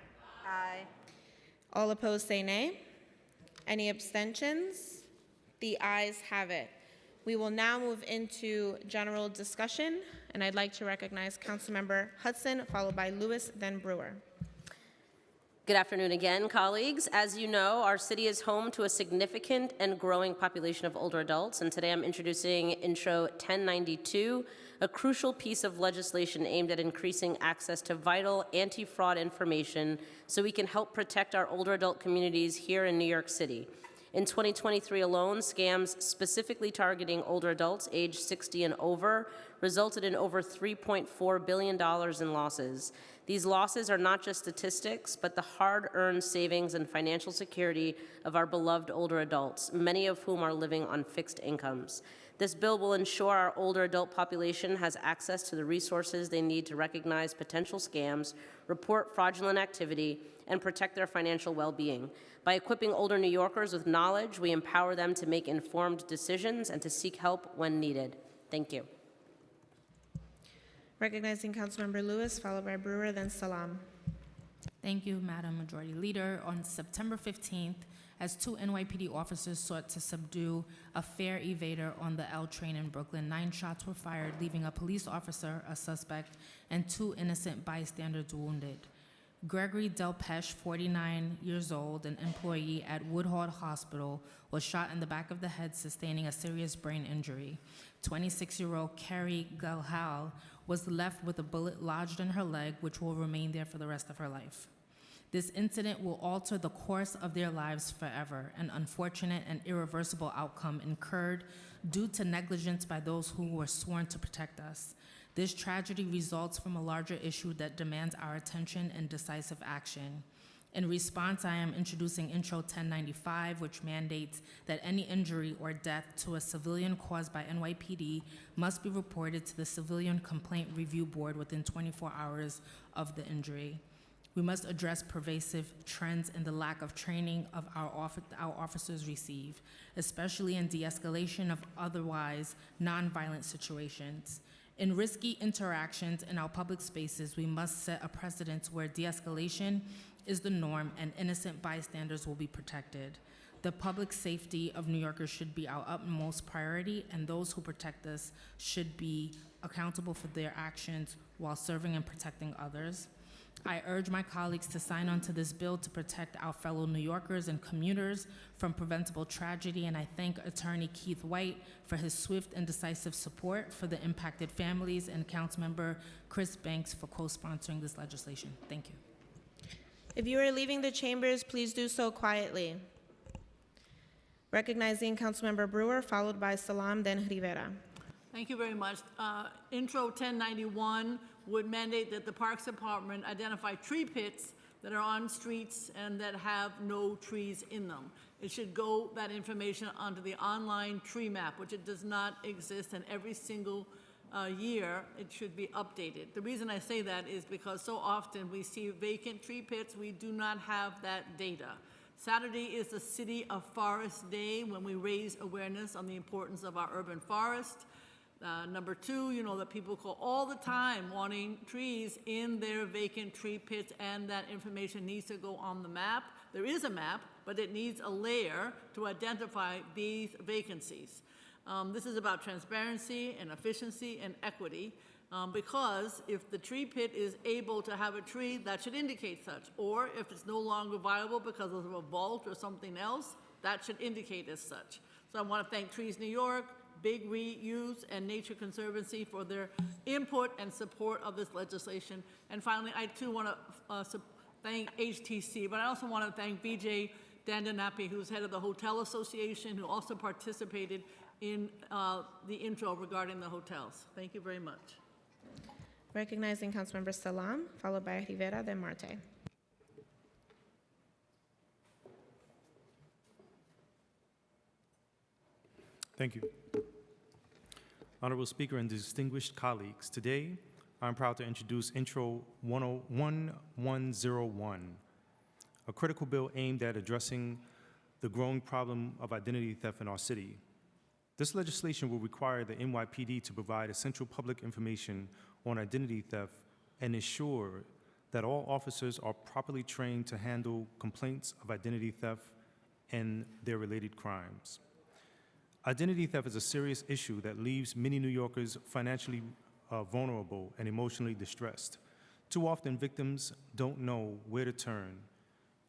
Aye. All opposed say nay. Any abstentions? The ayes have it. We will now move into general discussion, and I'd like to recognize Councilmember Hudson, followed by Lewis, then Brewer. Good afternoon again, colleagues. As you know, our city is home to a significant and growing population of older adults, and today I'm introducing Intro 1092, a crucial piece of legislation aimed at increasing access to vital anti-fraud information so we can help protect our older adult communities here in New York City. In 2023 alone, scams specifically targeting older adults aged 60 and over resulted in over $3.4 billion in losses. These losses are not just statistics, but the hard-earned savings and financial security of our beloved older adults, many of whom are living on fixed incomes. This bill will ensure our older adult population has access to the resources they need to recognize potential scams, report fraudulent activity, and protect their financial well-being. By equipping older New Yorkers with knowledge, we empower them to make informed decisions and to seek help when needed. Thank you. Recognizing Councilmember Lewis, followed by Brewer, then Salam. Thank you, Madam Majority Leader. On September 15th, as 2 NYPD officers sought to subdue a fare evader on the L train in Brooklyn, 9 shots were fired, leaving a police officer, a suspect, and 2 innocent bystanders wounded. Gregory Delpeche, 49 years old, an employee at Woodhall Hospital, was shot in the back of the head, sustaining a serious brain injury. 26-year-old Carrie Galhal was left with a bullet lodged in her leg, which will remain there for the rest of her life. This incident will alter the course of their lives forever, an unfortunate and irreversible outcome incurred due to negligence by those who were sworn to protect us. This tragedy results from a larger issue that demands our attention and decisive action. In response, I am introducing Intro 1095, which mandates that any injury or death to a civilian caused by NYPD must be reported to the Civilian Complaint Review Board within 24 hours of the injury. We must address pervasive trends in the lack of training of our officers receive, especially in de-escalation of otherwise nonviolent situations. In risky interactions in our public spaces, we must set a precedent where de-escalation is the norm and innocent bystanders will be protected. The public safety of New Yorkers should be our utmost priority, and those who protect us should be accountable for their actions while serving and protecting others. I urge my colleagues to sign on to this bill to protect our fellow New Yorkers and commuters from preventable tragedy, and I thank Attorney Keith White for his swift and decisive support for the impacted families and Councilmember Chris Banks for co-sponsoring this legislation. Thank you. If you are leaving the chambers, please do so quietly. Recognizing Councilmember Brewer, followed by Salam, then Rivera. Thank you very much. Intro 1091 would mandate that the Parks Department identify tree pits that are on streets and that have no trees in them. It should go, that information, onto the online tree map, which it does not exist, and every single year it should be updated. The reason I say that is because so often we see vacant tree pits, we do not have that data. Saturday is the City of Forest Day, when we raise awareness on the importance of our urban forest. Number two, you know that people call all the time wanting trees in their vacant tree pits, and that information needs to go on the map. There is a map, but it needs a layer to identify these vacancies. This is about transparency and efficiency and equity, because if the tree pit is able to have a tree, that should indicate such. Or if it's no longer viable because of a vault or something else, that should indicate as such. So I want to thank Trees New York, Big Reuse, and Nature Conservancy for their input and support of this legislation. And finally, I too want to thank HTC, but I also want to thank BJ Dandanapi, who's head of the Hotel Association, who also participated in the intro regarding the hotels. Thank you very much. Recognizing Councilmember Salam, followed by Rivera, then Marte. Thank you. Honorable Speaker and distinguished colleagues, today I'm proud to introduce Intro 1101, a critical bill aimed at addressing the growing problem of identity theft in our city. This legislation will require the NYPD to provide essential public information on identity theft and ensure that all officers are properly trained to handle complaints of identity theft and their related crimes. Identity theft is a serious issue that leaves many New Yorkers financially vulnerable and emotionally distressed. Too often, victims don't know where to turn,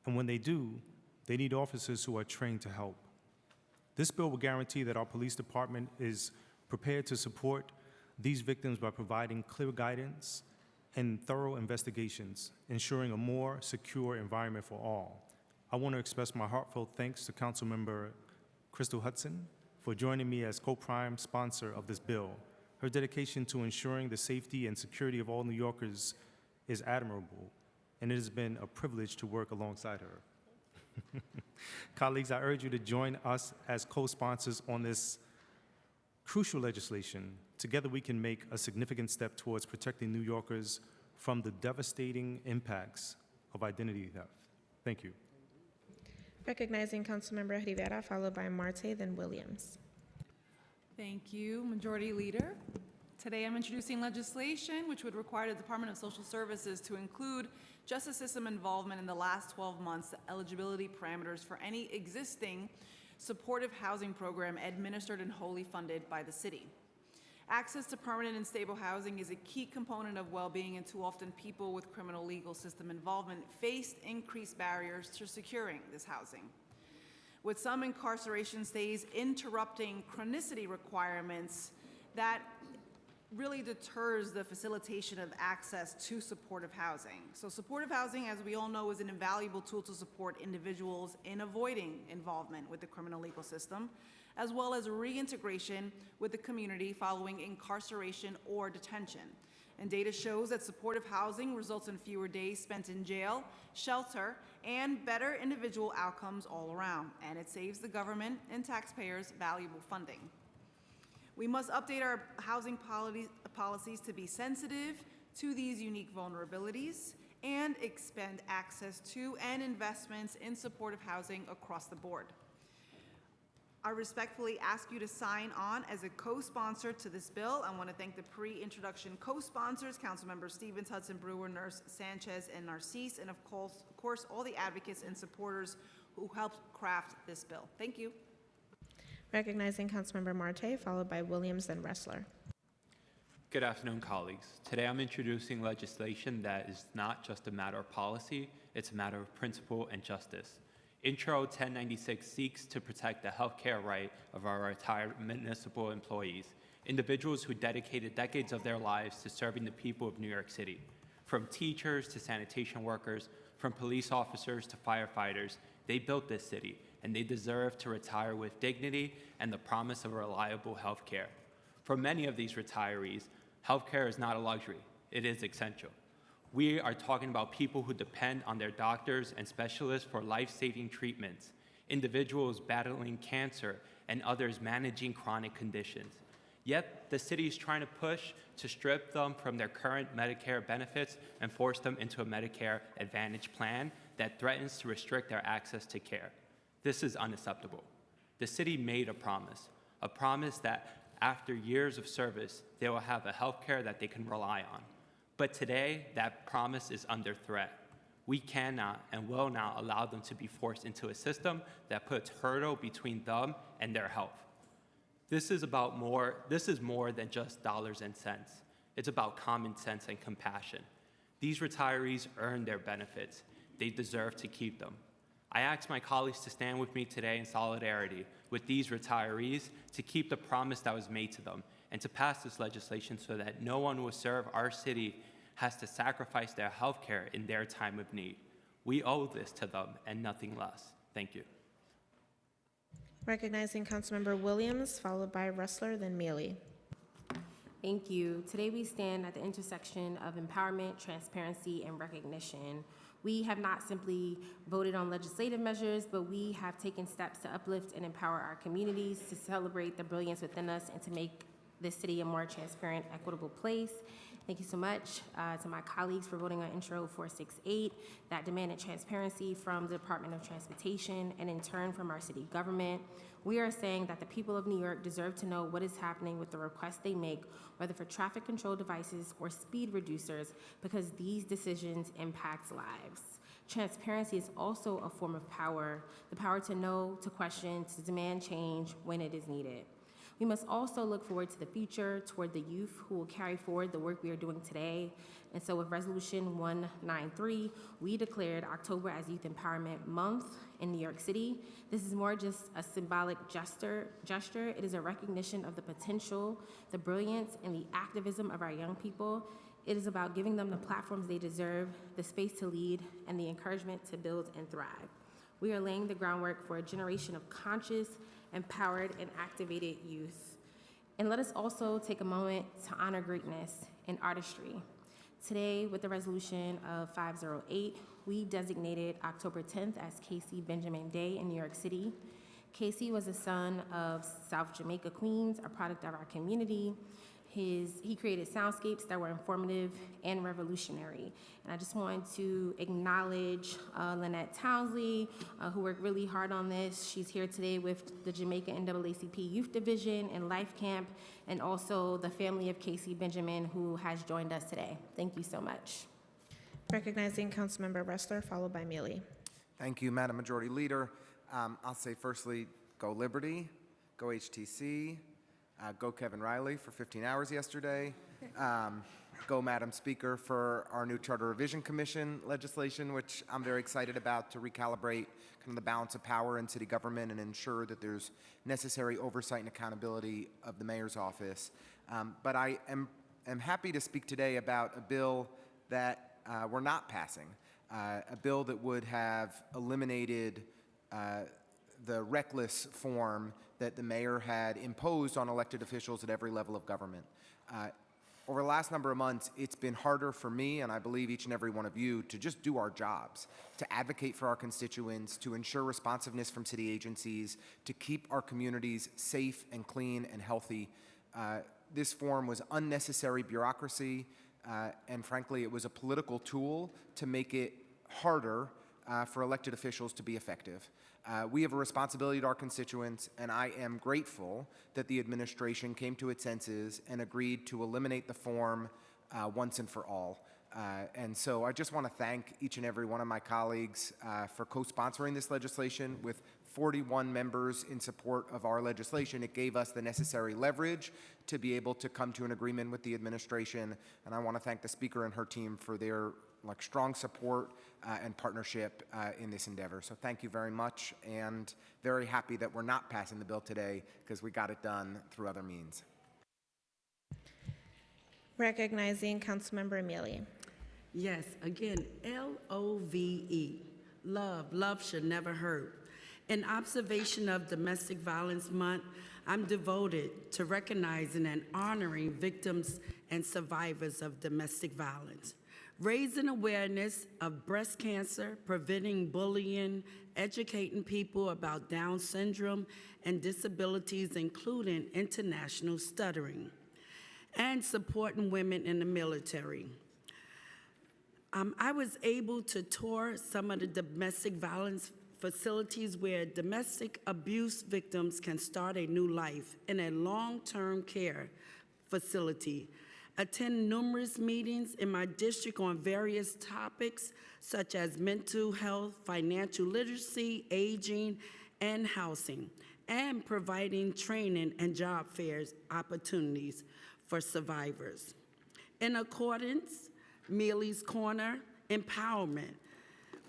and when they do, they need officers who are trained to help. This bill will guarantee that our police department is prepared to support these victims by providing clear guidance and thorough investigations, ensuring a more secure environment for all. I want to express my heartfelt thanks to Councilmember Crystal Hudson for joining me as co-prime sponsor of this bill. Her dedication to ensuring the safety and security of all New Yorkers is admirable, and it has been a privilege to work alongside her. Colleagues, I urge you to join us as co-sponsors on this crucial legislation. Together we can make a significant step towards protecting New Yorkers from the devastating impacts of identity theft. Thank you. Recognizing Councilmember Rivera, followed by Marte, then Williams. Thank you, Majority Leader. Today I'm introducing legislation which would require the Department of Social Services to include justice system involvement in the last 12 months, the eligibility parameters for any existing supportive housing program administered and wholly funded by the city. Access to permanent and stable housing is a key component of well-being, and too often people with criminal legal system involvement face increased barriers to securing this housing. With some incarceration stays interrupting chronicity requirements, that really deters the facilitation of access to supportive housing. So supportive housing, as we all know, is an invaluable tool to support individuals in avoiding involvement with the criminal legal system, as well as reintegration with the community following incarceration or detention. And data shows that supportive housing results in fewer days spent in jail, shelter, and better individual outcomes all around. And it saves the government and taxpayers valuable funding. We must update our housing policies to be sensitive to these unique vulnerabilities and expand access to and investments in supportive housing across the board. I respectfully ask you to sign on as a co-sponsor to this bill. I want to thank the pre-introduction co-sponsors, Councilmember Stevens, Hudson Brewer, Nurse Sanchez, and Narcisse, and of course, all the advocates and supporters who helped craft this bill. Thank you. Recognizing Councilmember Marte, followed by Williams, then Ressler. Good afternoon, colleagues. Today I'm introducing legislation that is not just a matter of policy, it's a matter of principle and justice. Intro 1096 seeks to protect the healthcare right of our retired municipal employees, individuals who dedicated decades of their lives to serving the people of New York City. From teachers to sanitation workers, from police officers to firefighters, they built this city, and they deserve to retire with dignity and the promise of reliable healthcare. For many of these retirees, healthcare is not a luxury, it is essential. We are talking about people who depend on their doctors and specialists for life-saving treatments, individuals battling cancer, and others managing chronic conditions. Yet, the city is trying to push to strip them from their current Medicare benefits and force them into a Medicare Advantage plan that threatens to restrict their access to care. This is unacceptable. The city made a promise that after years of service, they will have a healthcare that they can rely on. But today, that promise is under threat. We cannot and will not allow them to be forced into a system that puts hurdle between them and their health. This is more than just dollars and cents. It's about common sense and compassion. These retirees earn their benefits. They deserve to keep them. I ask my colleagues to stand with me today in solidarity with these retirees to keep the promise that was made to them and to pass this legislation so that no one who serve our city has to sacrifice their health care in their time of need. We owe this to them and nothing less. Thank you. Recognizing Councilmember Williams, followed by Ressler, then Mealy. Thank you. Today we stand at the intersection of empowerment, transparency, and recognition. We have not simply voted on legislative measures, but we have taken steps to uplift and empower our communities, to celebrate the brilliance within us, and to make this city a more transparent, equitable place. Thank you so much to my colleagues for voting on Intro 468 that demanded transparency from the Department of Transportation and in turn from our city government. We are saying that the people of New York deserve to know what is happening with the requests they make, whether for traffic control devices or speed reducers, because these decisions impact lives. Transparency is also a form of power, the power to know, to question, to demand change when it is needed. We must also look forward to the future, toward the youth who will carry forward the work we are doing today. And so with Resolution 193, we declared October as Youth Empowerment Month in New York City. This is more just a symbolic gesture. It is a recognition of the potential, the brilliance, and the activism of our young people. It is about giving them the platforms they deserve, the space to lead, and the encouragement to build and thrive. We are laying the groundwork for a generation of conscious, empowered, and activated youth. And let us also take a moment to honor greatness and artistry. Today, with the resolution of 508, we designated October 10th as Casey Benjamin Day in New York City. Casey was a son of South Jamaica Queens, a product of our community. He created soundscapes that were informative and revolutionary. And I just wanted to acknowledge Lynette Townsley, who worked really hard on this. She's here today with the Jamaica NAACP Youth Division and Life Camp, and also the family of Casey Benjamin, who has joined us today. Thank you so much. Recognizing Councilmember Ressler, followed by Mealy. Thank you, Madam Majority Leader. I'll say firstly, go Liberty, go HTC, go Kevin Riley for 15 hours yesterday. Go Madam Speaker for our new Charter Revision Commission legislation, which I'm very excited about to recalibrate kind of the balance of power in city government and ensure that there's necessary oversight and accountability of the mayor's office. But I am happy to speak today about a bill that we're not passing, a bill that would have eliminated the reckless form that the mayor had imposed on elected officials at every level of government. Over the last number of months, it's been harder for me, and I believe each and every one of you, to just do our jobs, to advocate for our constituents, to ensure responsiveness from city agencies, to keep our communities safe and clean and healthy. This form was unnecessary bureaucracy, and frankly, it was a political tool to make it harder for elected officials to be effective. We have a responsibility to our constituents, and I am grateful that the administration came to its senses and agreed to eliminate the form once and for all. And so I just want to thank each and every one of my colleagues for co-sponsoring this legislation. With 41 members in support of our legislation, it gave us the necessary leverage to be able to come to an agreement with the administration. And I want to thank the Speaker and her team for their strong support and partnership in this endeavor. So thank you very much, and very happy that we're not passing the bill today because we got it done through other means. Recognizing Councilmember Amelie. Yes, again, LOVE, love. Love should never hurt. In observation of Domestic Violence Month, I'm devoted to recognizing and honoring victims and survivors of domestic violence, raising awareness of breast cancer, preventing bullying, educating people about Down syndrome and disabilities, including international stuttering, and supporting women in the military. I was able to tour some of the domestic violence facilities where domestic abuse victims can start a new life in a long-term care facility, attend numerous meetings in my district on various topics such as mental health, financial literacy, aging, and housing, and providing training and job fairs opportunities for survivors. In accordance, Mealy's Corner Empowerment,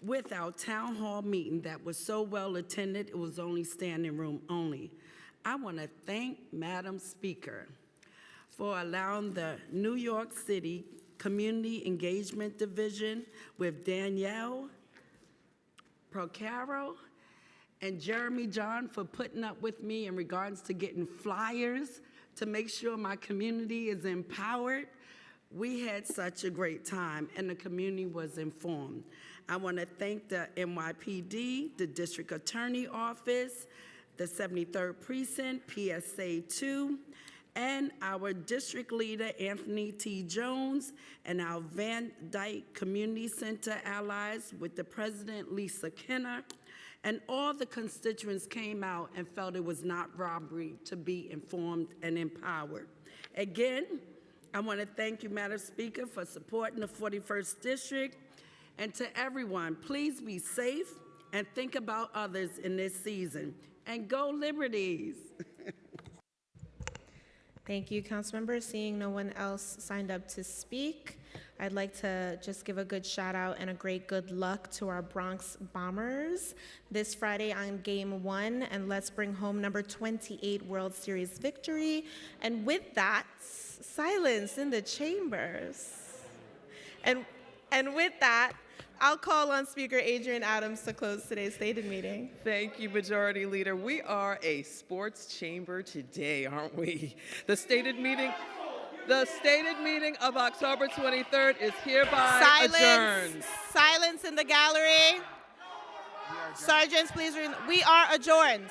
with our town hall meeting that was so well attended, it was only standing room only. I want to thank Madam Speaker for allowing the New York City Community Engagement Division with Danielle Procaro and Jeremy John for putting up with me in regards to getting flyers to make sure my community is empowered. We had such a great time, and the community was informed. I want to thank the NYPD, the District Attorney Office, the 73rd Precinct, PSA 2, and our district leader, Anthony T. Jones, and our Van Dyke Community Center allies with the President, Lisa Kenner, and all the constituents came out and felt it was not robbery to be informed and empowered. Again, I want to thank you, Madam Speaker, for supporting the 41st District. And to everyone, please be safe and think about others in this season. And go Liberties! Thank you, Councilmember. Seeing no one else signed up to speak, I'd like to just give a good shout out and a great good luck to our Bronx Bombers this Friday on Game 1, and let's bring home number 28 World Series victory. And with that, silence in the chambers. And with that, I'll call on Speaker Adrienne Adams to close today's stated meeting. Thank you, Majority Leader. We are a sports chamber today, aren't we? The stated meeting of October 23rd is hereby adjourned. Silence in the gallery. Sergeants, please, we are adjourned.